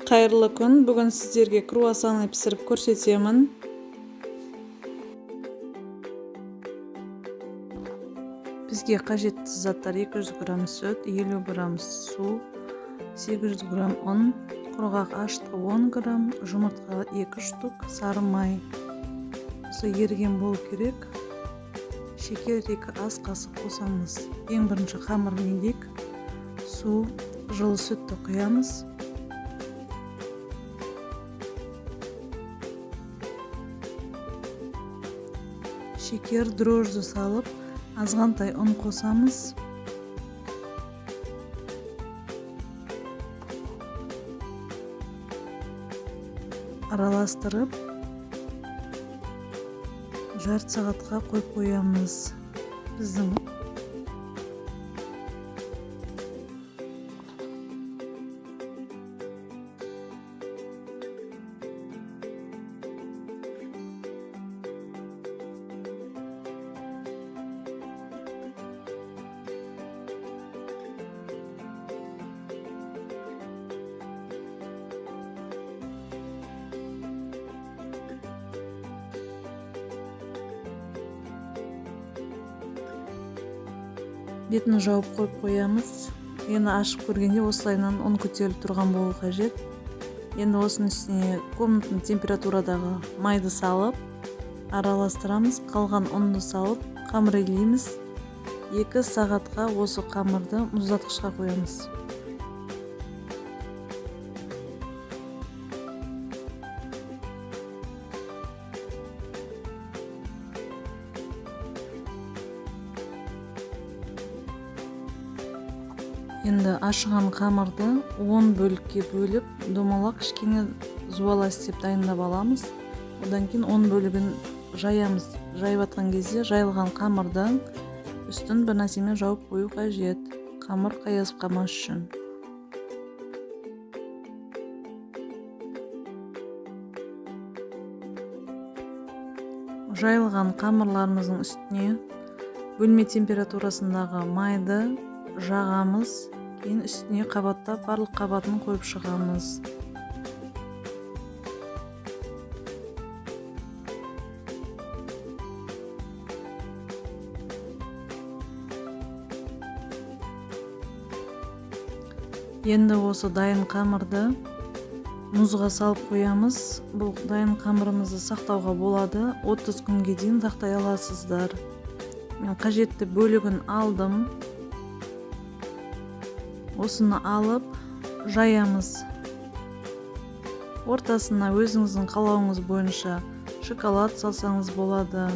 Қайырлы күн. Бүгін сіздерге круассаны пісіріп көрсетемін. Бізге қажетті заттар 200 грамм сүт, 50 грамм су, 800 грамм ұн, құрғақ ашытқы 10 грамм, жұмыртқа 2 штук, сары май. Осы еріген болу керек. Шекер 2 ас қасық қосамыз. Ең бірінші қамырын едік. Су, жылы сүтті құямыз. Шекер, дрожжі салып, азғантай ұн қосамыз. Араластырып, жарты сағатқа қойып қоямыз. Біздің бетін жауып қойып қоямыз. Енді ашып көргенде осылайынан ұн көтеріліп тұрған болу қажет. Енді осының үстіне комнатный температурадағы майды салып, араластырамыз. Қалған ұнды салып, қамыр илейміз. 2 сағатқа осы қамырды мұздатқышқа қоямыз. Енді ашыған қамырды 10 бөлікке бөліп, домалақ кішкене зуалас деп дайындап аламыз. Одан кейін 10 бөлігін жаямыз. Жайып атқан кезде жайылған қамырдан үстін бір нәрсемен жауып қою қажет. Қамыр қайысып қалмас үшін. Жайылған қамырларымыздың үстіне бөлме температурасындағы майды жағамыз. Кейін үстіне қабаттап барлық қабатын қойып шығамыз. Енді осы дайын қамырды мұзға салып қоямыз. Бұл дайын қамырымызды сақтауға болады. 30 күнге дейін сақтай аласыздар. Мен қажетті бөлігін алдым. Осыны алып жаямыз. Ортасына өзіңіздің қалауыңыз бойынша шоколад салсаңыз болады.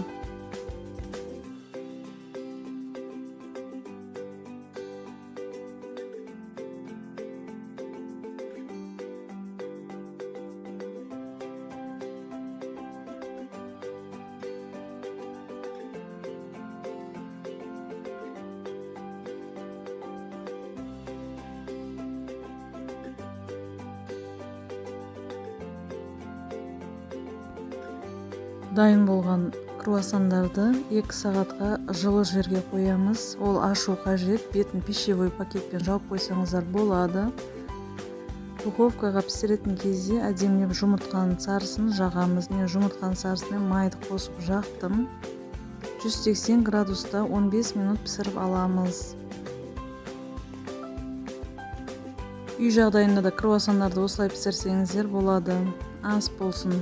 Дайын болған круассандарды 2 сағатқа жылы жерге қоямыз. Ол ашу қажет. Бетін пищевой пакетпен жауып қойсаңыздар болады. Духовкаға пісіретін кезде әдемілеп жұмыртқаның сарысын жағамыз. Мен жұмыртқаның сарысымен майды қосып жақтым. 180 градуста 15 минут пісіріп аламыз. Үй жағдайында да круассандарды осылай пісірсеңіздер болады. Ас болсын.